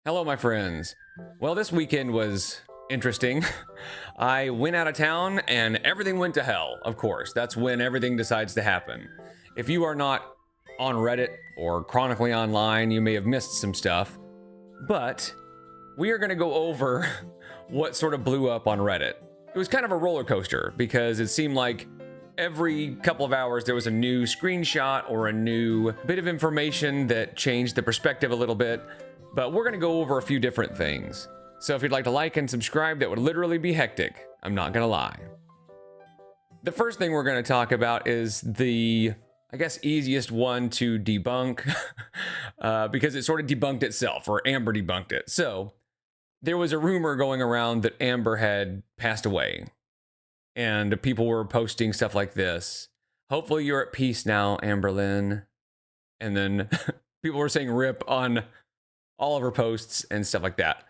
Hello, my friends. Well, this weekend was interesting. I went out of town and everything went to hell, of course. That's when everything decides to happen. If you are not on Reddit or chronically online, you may have missed some stuff. But we are going to go over what sort of blew up on Reddit. It was kind of a roller coaster because it seemed like every couple of hours there was a new screenshot or a new bit of information that changed the perspective a little bit. But we're going to go over a few different things. So if you'd like to like and subscribe, that would literally be hectic. I'm not going to lie. The first thing we're going to talk about is the, I guess, easiest one to debunk because it sort of debunked itself, or Amber debunked it. So there was a rumor going around that Amber had passed away. And people were posting stuff like this. Hopefully you're at peace now, Amberlynn. And then people were saying rip on all of her posts and stuff like that.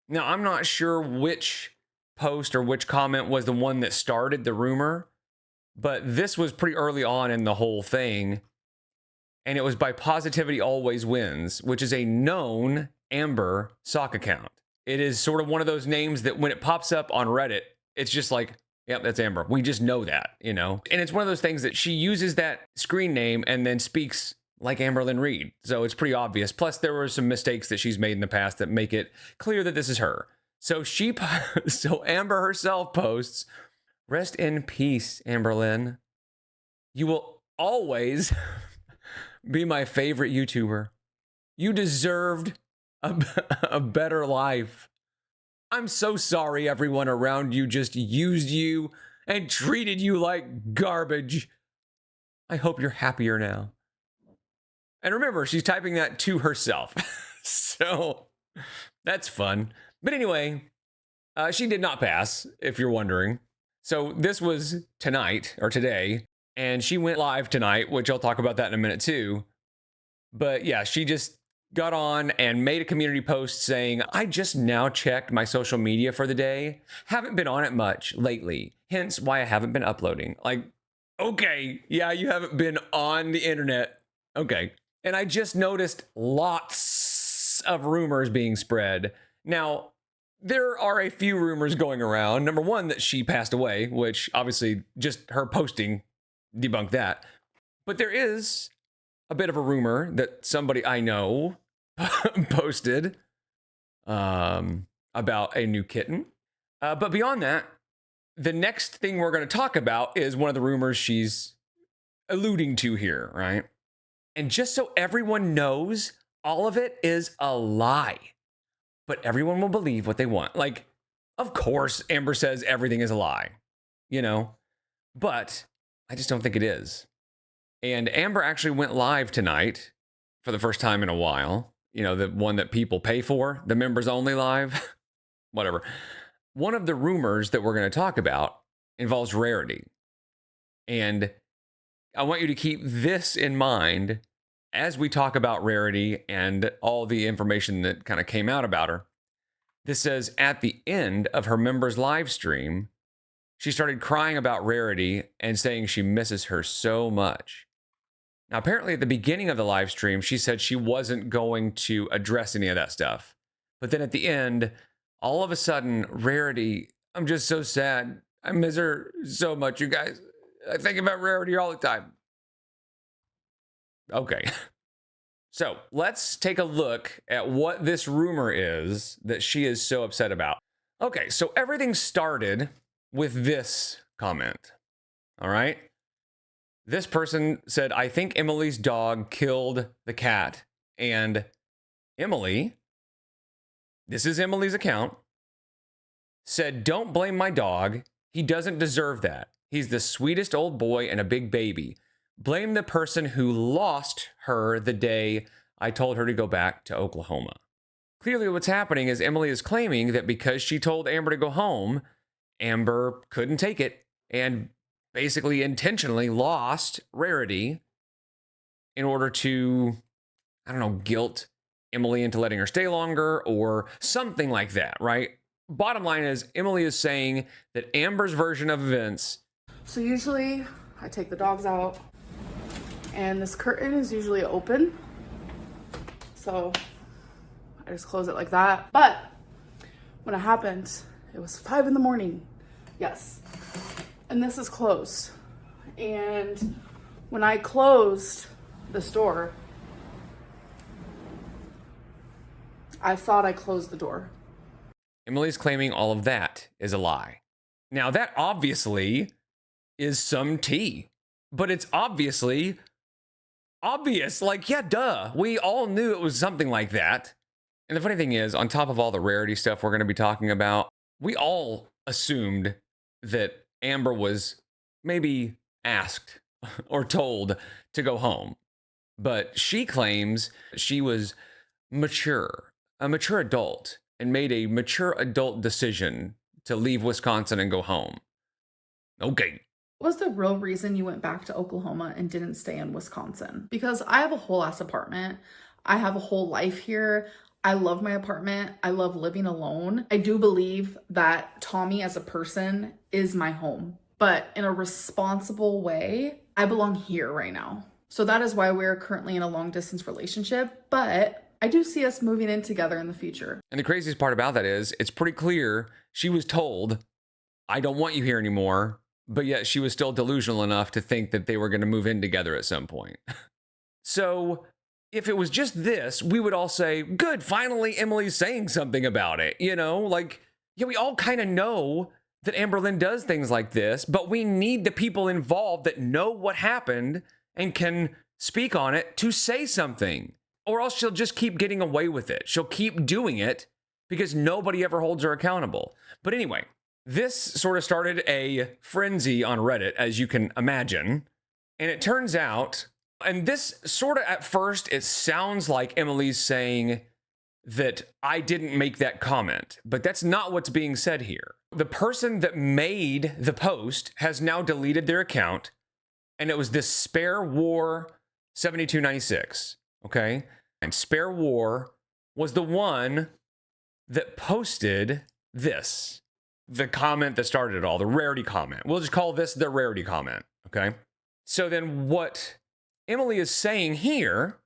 Now, I'm not sure which post or which comment was the one that started the rumor, but this was pretty early on in the whole thing. And it was by Positivity Always Wins, which is a known Amber sock account. It is sort of one of those names that when it pops up on Reddit, it's just like, yep, that's Amber. We just know that, you know? And it's one of those things that she uses that screen name and then speaks like Amberlynn Reed. So it's pretty obvious. Plus, there were some mistakes that she's made in the past that make it clear that this is her. So so Amber herself posts, "Rest in peace, Amberlynn. You will always be my favorite YouTuber. You deserved a better life. I'm so sorry everyone around you just used you and treated you like garbage. I hope you're happier now." And remember, she's typing that to herself. So that's fun. But anyway, she did not pass, if you're wondering. So this was tonight, or today, and she went live tonight, which I'll talk about that in a minute too. But yeah, she just got on and made a community post saying, "I just now checked my social media for the day. Haven't been on it much lately, hence why I haven't been uploading." Like, okay, yeah, you haven't been on the internet. Okay. And I just noticed lots of rumors being spread. Now, there are a few rumors going around. Number one, that she passed away, which obviously just her posting debunked that. But there is a bit of a rumor that somebody I know posted about a new kitten. But beyond that, the next thing we're going to talk about is one of the rumors she's alluding to here, right? And just so everyone knows, all of it is a lie. But everyone will believe what they want. Like, of course, Amber says everything is a lie, you know? But I just don't think it is. And Amber actually went live tonight for the first time in a while. You know, the one that people pay for, the members only live, whatever. One of the rumors that we're going to talk about involves Rarity. And I want you to keep this in mind as we talk about Rarity and all the information that kind of came out about her. This says, at the end of her members live stream, she started crying about Rarity and saying she misses her so much. Now, apparently at the beginning of the live stream, she said she wasn't going to address any of that stuff. But then at the end, all of a sudden, Rarity, "I'm just so sad. I miss her so much, you guys. I think about Rarity all the time." Okay. So let's take a look at what this rumor is that she is so upset about. Okay, so everything started with this comment. All right. This person said, "I think Emily's dog killed the cat." And Emily, this is Emily's account, said, "Don't blame my dog. He doesn't deserve that. He's the sweetest old boy and a big baby. Blame the person who lost her the day I told her to go back to Oklahoma." Clearly what's happening is Emily is claiming that because she told Amber to go home, Amber couldn't take it and basically intentionally lost Rarity in order to, I don't know, guilt Emily into letting her stay longer or something like that, right? Bottom line is, Emily is saying that Amber's version of events. So usually I take the dogs out and this curtain is usually open. So I just close it like that. But when it happened, it was 5 in the morning. Yes. And this is closed. And when I closed this door, I thought I closed the door. Emily's claiming all of that is a lie. Now, that obviously is some tea, but it's obviously obvious. Like, yeah, duh. We all knew it was something like that. And the funny thing is, on top of all the Rarity stuff we're going to be talking about, we all assumed that Amber was maybe asked or told to go home. But she claims she was mature, a mature adult, and made a mature adult decision to leave Wisconsin and go home. Okay. What was the real reason you went back to Oklahoma and didn't stay in Wisconsin? Because I have a whole ass apartment. I have a whole life here. I love my apartment. I love living alone. I do believe that Tommy as a person is my home, but in a responsible way, I belong here right now. So that is why we're currently in a long distance relationship, but I do see us moving in together in the future. And the craziest part about that is it's pretty clear she was told, I don't want you here anymore, but yet she was still delusional enough to think that they were going to move in together at some point. So if it was just this, we would all say, good, finally Emily's saying something about it. You know, like, yeah, we all kind of know that Amberlynn does things like this, but we need the people involved that know what happened and can speak on it to say something. Or else she'll just keep getting away with it. She'll keep doing it because nobody ever holds her accountable. But anyway, this sort of started a frenzy on Reddit, as you can imagine. And it turns out, and this sort of at first, it sounds like Emily's saying that I didn't make that comment, but that's not what's being said here. The person that made the post has now deleted their account, and it was this Spare War 7296, okay? And Spare War was the one that posted this, the comment that started it all, the Rarity comment. We'll just call this the Rarity comment, okay? So then what Emily is saying here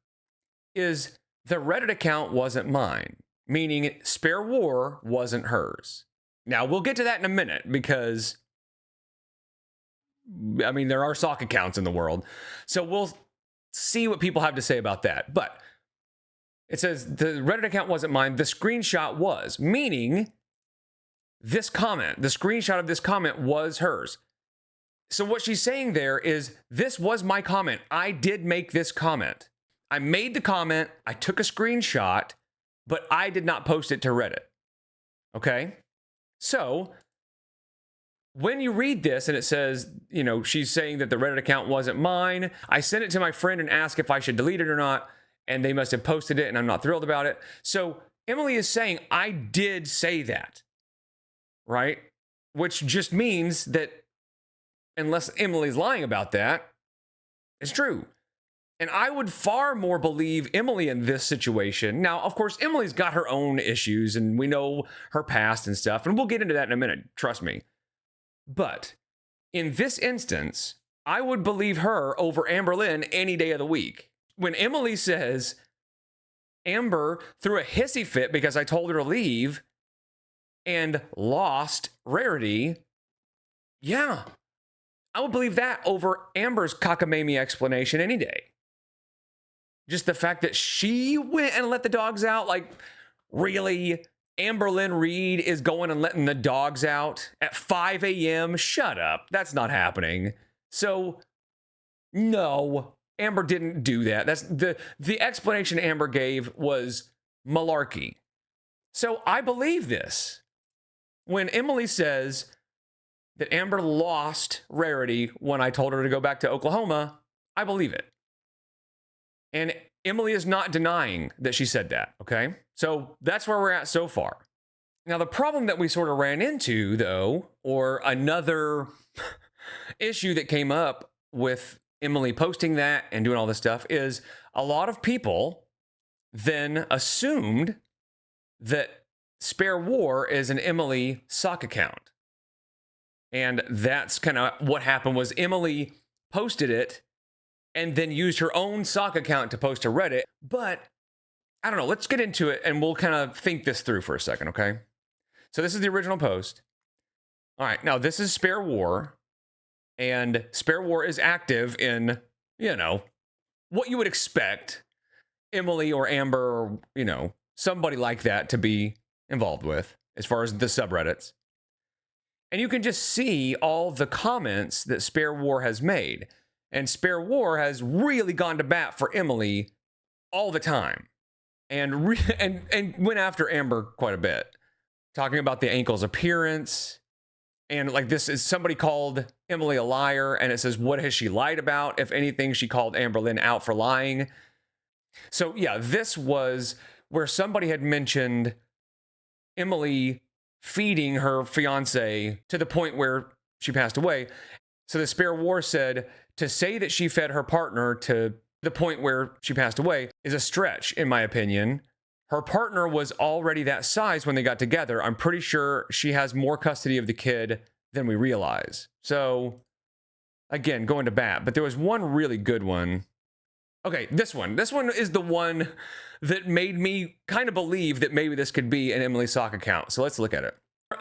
is the Reddit account wasn't mine, meaning Spare War wasn't hers. Now, we'll get to that in a minute because, I mean, there are sock accounts in the world. So we'll see what people have to say about that. But it says the Reddit account wasn't mine. The screenshot was, meaning this comment, the screenshot of this comment was hers. So what she's saying there is, this was my comment. I did make this comment. I made the comment. I took a screenshot, but I did not post it to Reddit. Okay? So when you read this and it says, you know, she's saying that the Reddit account wasn't mine, I sent it to my friend and asked if I should delete it or not, and they must have posted it and I'm not thrilled about it. So Emily is saying, I did say that, right? Which just means that unless Emily's lying about that, it's true. And I would far more believe Emily in this situation. Now, of course, Emily's got her own issues and we know her past and stuff, and we'll get into that in a minute, trust me. But in this instance, I would believe her over Amberlynn any day of the week. When Emily says, Amber threw a hissy fit because I told her to leave and lost Rarity, yeah, I would believe that over Amber's cockamamie explanation any day. Just the fact that she went and let the dogs out, like, really? Amberlynn Reed is going and letting the dogs out at 5 a.m.? Shut up. That's not happening. So, no, Amber didn't do that. That's the explanation Amber gave was malarkey. So I believe this. When Emily says that Amber lost Rarity when I told her to go back to Oklahoma, I believe it. And Emily is not denying that she said that, okay? So that's where we're at so far. Now, the problem that we sort of ran into, though, or another issue that came up with Emily posting that and doing all this stuff, is a lot of people then assumed that Spare War is an Emily sock account. And that's kind of what happened was Emily posted it and then used her own sock account to post to Reddit. But I don't know. Let's get into it and we'll kind of think this through for a second, okay? So this is the original post. All right, now this is Spare War, and Spare War is active in, you know, what you would expect Emily or Amber or, you know, somebody like that to be involved with as far as the subreddits. And you can just see all the comments that Spare War has made. And Spare War has really gone to bat for Emily all the time. And went after Amber quite a bit. Talking about the ankle's appearance. And like this is somebody called Emily a liar. And it says, what has she lied about? If anything, she called Amberlynn out for lying. So yeah, this was where somebody had mentioned Emily feeding her fiance to the point where she passed away. So the Spare War said to say that she fed her partner to the point where she passed away is a stretch, in my opinion. Her partner was already that size when they got together. I'm pretty sure she has more custody of the kid than we realize. So again, going to bat. But there was one really good one. Okay, this one. This one is the one that made me kind of believe that maybe this could be an Emily sock account. So let's look at it.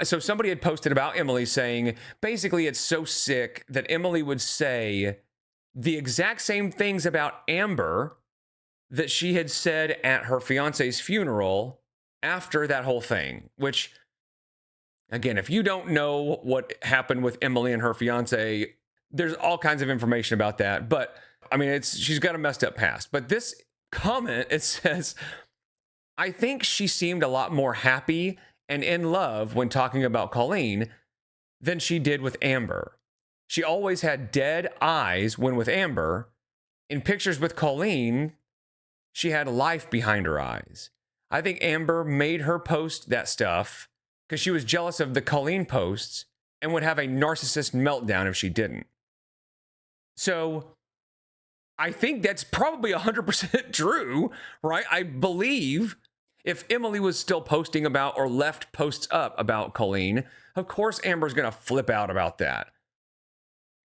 So somebody had posted about Emily saying, basically it's so sick that Emily would say the exact same things about Amber that she had said at her fiance's funeral after that whole thing, which, again, if you don't know what happened with Emily and her fiance, there's all kinds of information about that. But I mean, she's got a messed up past. But this comment, it says, I think she seemed a lot more happy and in love when talking about Colleen than she did with Amber. She always had dead eyes when with Amber. In pictures with Colleen, she had life behind her eyes. I think Amber made her post that stuff because she was jealous of the Colleen posts and would have a narcissist meltdown if she didn't. So I think that's probably 100% true, right? I believe if Emily was still posting about or left posts up about Colleen, of course Amber's going to flip out about that.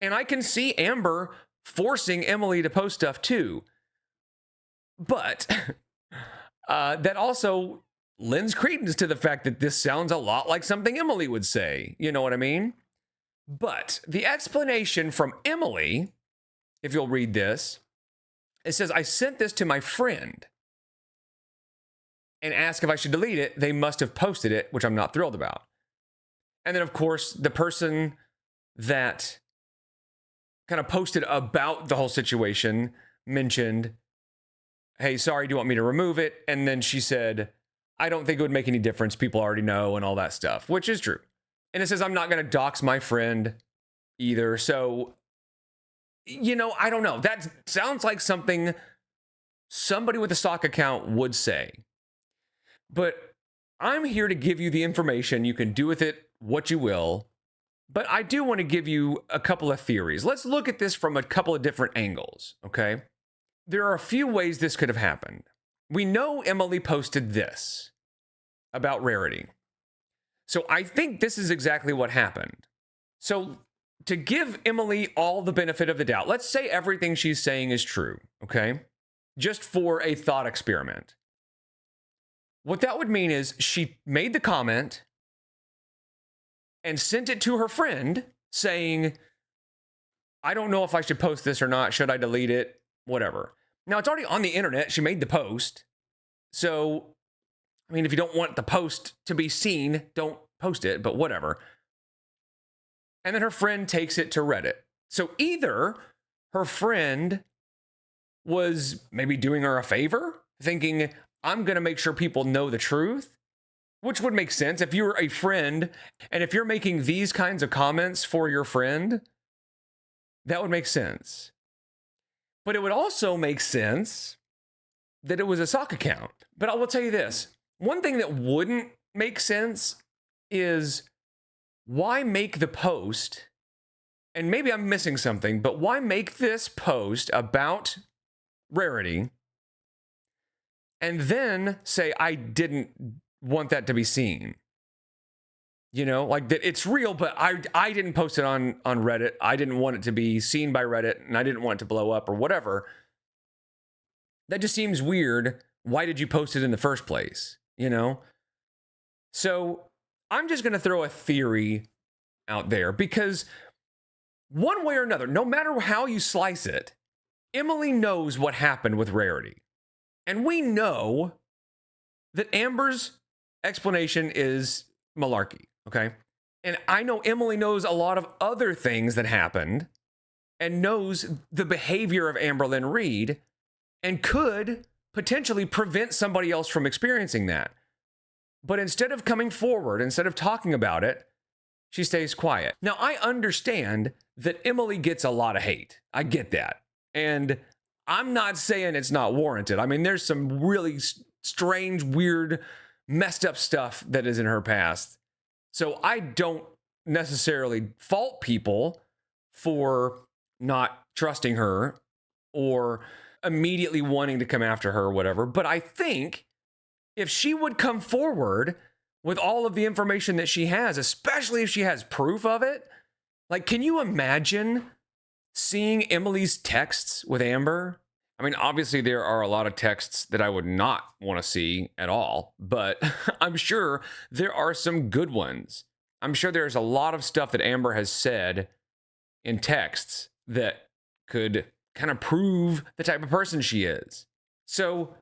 And I can see Amber forcing Emily to post stuff too. But that also lends credence to the fact that this sounds a lot like something Emily would say. You know what I mean? But the explanation from Emily, if you'll read this, it says, I sent this to my friend and asked if I should delete it. They must have posted it, which I'm not thrilled about. And then, of course, the person that kind of posted about the whole situation mentioned, hey, sorry, do you want me to remove it? And then she said, I don't think it would make any difference. People already know and all that stuff, which is true. And it says, I'm not going to dox my friend either. So, you know, I don't know. That sounds like something somebody with a stock account would say. But I'm here to give you the information. You can do with it what you will. But I do want to give you a couple of theories. Let's look at this from a couple of different angles, okay? There are a few ways this could have happened. We know Emily posted this about Rarity. So I think this is exactly what happened. So to give Emily all the benefit of the doubt, let's say everything she's saying is true, okay? Just for a thought experiment. What that would mean is she made the comment and sent it to her friend saying, I don't know if I should post this or not. Should I delete it? Whatever. Now, it's already on the internet. She made the post. So, I mean, if you don't want the post to be seen, don't post it, but whatever. And then her friend takes it to Reddit. So either her friend was maybe doing her a favor, thinking, I'm going to make sure people know the truth, which would make sense if you were a friend and if you're making these kinds of comments for your friend, that would make sense. But it would also make sense that it was a sock account. But I will tell you this, one thing that wouldn't make sense is why make the post, and maybe I'm missing something, but why make this post about Rarity and then say, I didn't want that to be seen? You know, like that it's real, but I didn't post it on Reddit. I didn't want it to be seen by Reddit, and I didn't want it to blow up or whatever. That just seems weird why did you post it in the first place? You know? So I'm just going to throw a theory out there because one way or another, no matter how you slice it, Emily knows what happened with Rarity. And we know that Amber's explanation is malarkey, okay? And I know Emily knows a lot of other things that happened and knows the behavior of Amberlynn Reed and could potentially prevent somebody else from experiencing that. But instead of coming forward, instead of talking about it, she stays quiet. Now, I understand that Emily gets a lot of hate. I get that. And I'm not saying it's not warranted. I mean, there's some really strange, weird, messed up stuff that is in her past. So I don't necessarily fault people for not trusting her or immediately wanting to come after her or whatever. But I think if she would come forward with all of the information that she has, especially if she has proof of it, like, can you imagine seeing Emily's texts with Amber? I mean, obviously there are a lot of texts that I would not want to see at all, but I'm sure there are some good ones. I'm sure there's a lot of stuff that Amber has said in texts that could kind of prove the type of person she is. So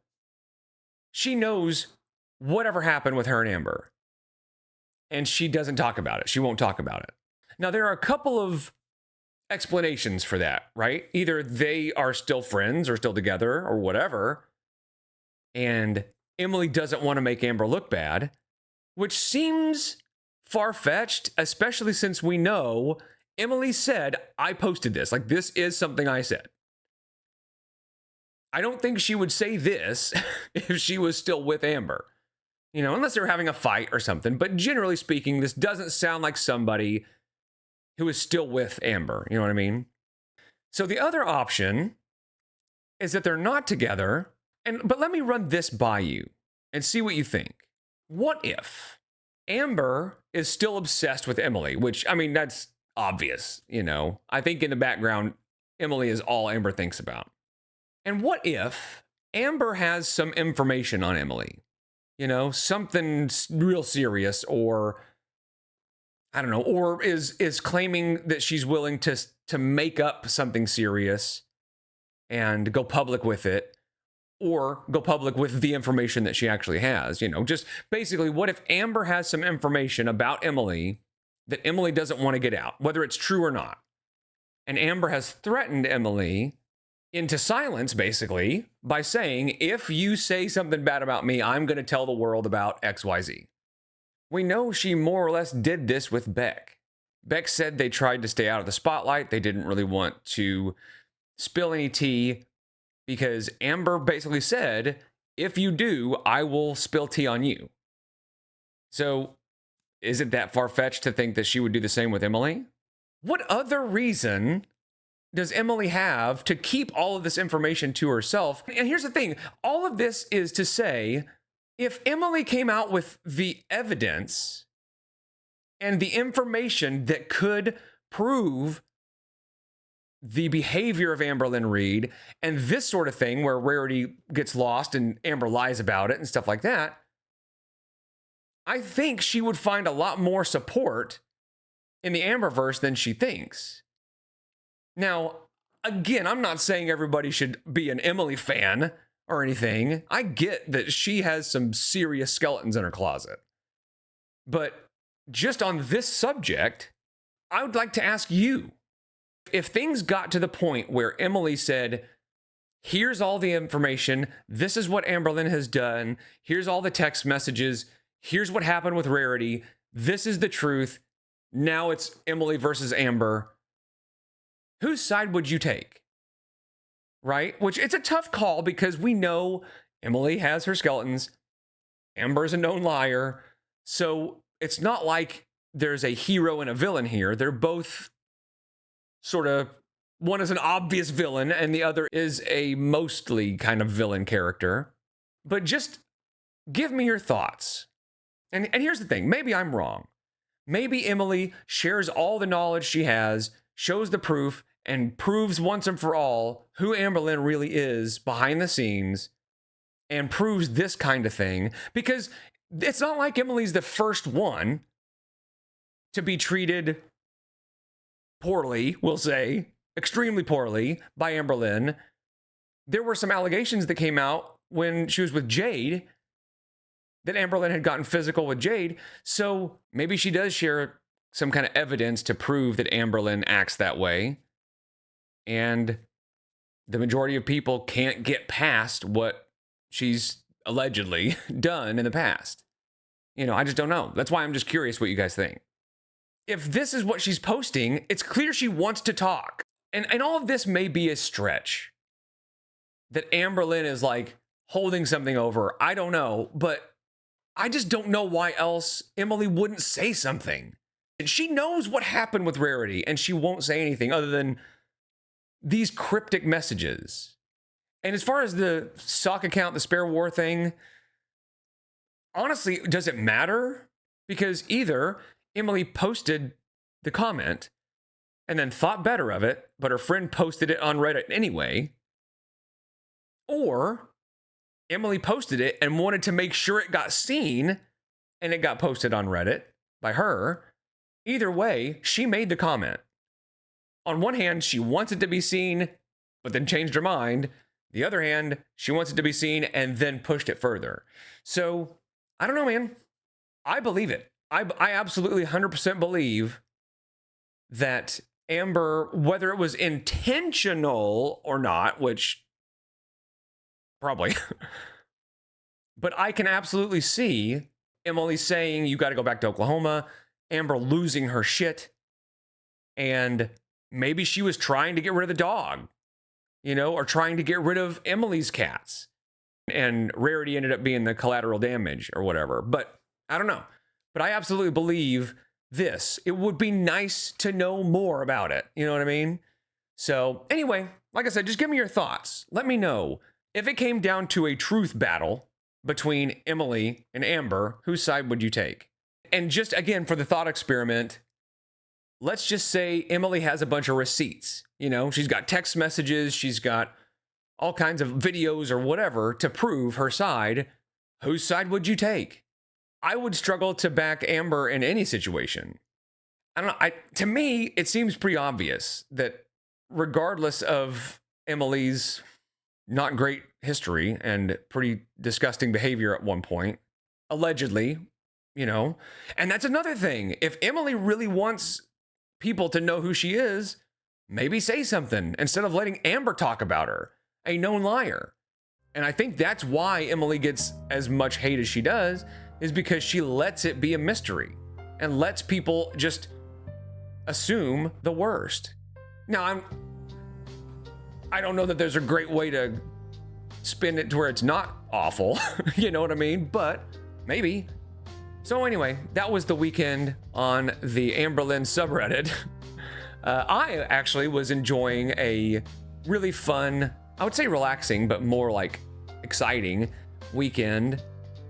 she knows whatever happened with her and Amber, and she doesn't talk about it. She won't talk about it. Now, there are a couple of explanations for that, right? Either they are still friends or still together or whatever, and Emily doesn't want to make Amber look bad, which seems far-fetched, especially since we know Emily said, I posted this. Like, this is something I said. I don't think she would say this if she was still with Amber, you know, unless they were having a fight or something. But generally speaking, this doesn't sound like somebody who is still with Amber. You know what I mean? So the other option is that they're not together. But let me run this by you and see what you think. What if Amber is still obsessed with Emily? Which, I mean, that's obvious, you know. I think in the background, Emily is all Amber thinks about. And what if Amber has some information on Emily? You know, something real serious, or I don't know, or is claiming that she's willing to make up something serious and go public with it, or go public with the information that she actually has. You know, just basically, what if Amber has some information about Emily that Emily doesn't want to get out, whether it's true or not? And Amber has threatened Emily into silence, basically, by saying, if you say something bad about me, I'm going to tell the world about XYZ. We know she more or less did this with Beck. Beck said they tried to stay out of the spotlight. They didn't really want to spill any tea because Amber basically said, if you do, I will spill tea on you. So is it that far-fetched to think that she would do the same with Emily? What other reason does Emily have to keep all of this information to herself? And here's the thing, all of this is to say, if Emily came out with the evidence and the information that could prove the behavior of Amberlynn Reed and this sort of thing where Rarity gets lost and Amber lies about it and stuff like that, I think she would find a lot more support in the Amberverse than she thinks. Now, again, I'm not saying everybody should be an Emily fan or anything. I get that she has some serious skeletons in her closet. But just on this subject, I would like to ask you, if things got to the point where Emily said, here's all the information, this is what Amberlynn has done, here's all the text messages, here's what happened with Rarity, this is the truth, now it's Emily versus Amber, whose side would you take? Right? Which it's a tough call because we know Emily has her skeletons. Amber's a known liar. So it's not like there's a hero and a villain here. They're both sort of, one is an obvious villain and the other is a mostly kind of villain character. But just give me your thoughts. And here's the thing, maybe I'm wrong. Maybe Emily shares all the knowledge she has, shows the proof, and proves once and for all who Amberlynn really is behind the scenes. and proves this kind of thing, because it's not like Emily's the first one to be treated poorly, we'll say, extremely poorly by Amberlynn. There were some allegations that came out when she was with Jade that Amberlynn had gotten physical with Jade. So maybe she does share some kind of evidence to prove that Amberlynn acts that way. And the majority of people can't get past what she's allegedly done in the past. You know, I just don't know. That's why I'm just curious what you guys think. If this is what she's posting, it's clear she wants to talk. And all of this may be a stretch. That Amberlynn is like holding something over. I don't know, but I just don't know why else Emily wouldn't say something. And she knows what happened with Rarity, and she won't say anything other than these cryptic messages. And as far as the sock account, the spare war thing, honestly, does it matter? Because either Emily posted the comment and then thought better of it, but her friend posted it on Reddit anyway, or Emily posted it and wanted to make sure it got seen and it got posted on Reddit by her. Either way, she made the comment. On one hand, she wants it to be seen, but then changed her mind. The other hand, she wants it to be seen and then pushed it further. So, I don't know, man. I believe it. I absolutely 100% believe that Amber, whether it was intentional or not, which probably, but I can absolutely see Emily saying, you got to go back to Oklahoma, Amber losing her shit, and maybe she was trying to get rid of the dog, you know, or trying to get rid of Emily's cats. And Rarity ended up being the collateral damage or whatever. But I don't know. But I absolutely believe this. It would be nice to know more about it. You know what I mean? So anyway, like I said, just give me your thoughts. Let me know. If it came down to a truth battle between Emily and Amber, whose side would you take? And just again, for the thought experiment, let's just say Emily has a bunch of receipts. You know, she's got text messages, she's got all kinds of videos or whatever to prove her side. Whose side would you take? I would struggle to back Amber in any situation. I don't know. To me, it seems pretty obvious that regardless of Emily's not great history and pretty disgusting behavior at one point, allegedly, you know, and that's another thing. If Emily really wants people to know who she is, maybe say something instead of letting Amber talk about her, a known liar. And I think that's why Emily gets as much hate as she does, is because she lets it be a mystery and lets people just assume the worst. Now, I don't know that there's a great way to spin it to where it's not awful, you know what I mean? But maybe. So anyway, that was the weekend on the Amberlynn subreddit. I actually was enjoying a really fun, I would say relaxing, but more like exciting weekend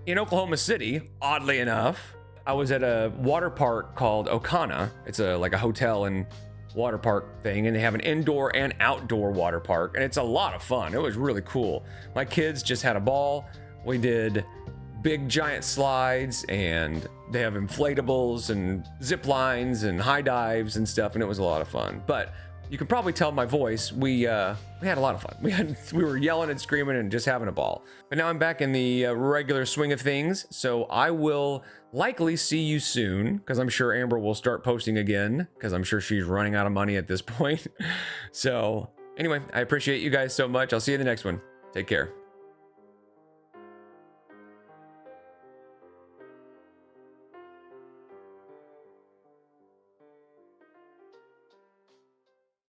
in Oklahoma City, oddly enough. I was at a water park called Ocana. It's like a hotel and water park thing, and they have an indoor and outdoor water park, and it's a lot of fun. It was really cool. My kids just had a ball. We did big giant slides, and they have inflatables and zip lines and high dives and stuff, and it was a lot of fun. But you can probably tell my voice, we had a lot of fun. We were yelling and screaming and just having a ball. But now I'm back in the regular swing of things, so I will likely see you soon, because I'm sure Amber will start posting again, because I'm sure she's running out of money at this point. So anyway, I appreciate you guys so much. I'll see you in the next one. Take care.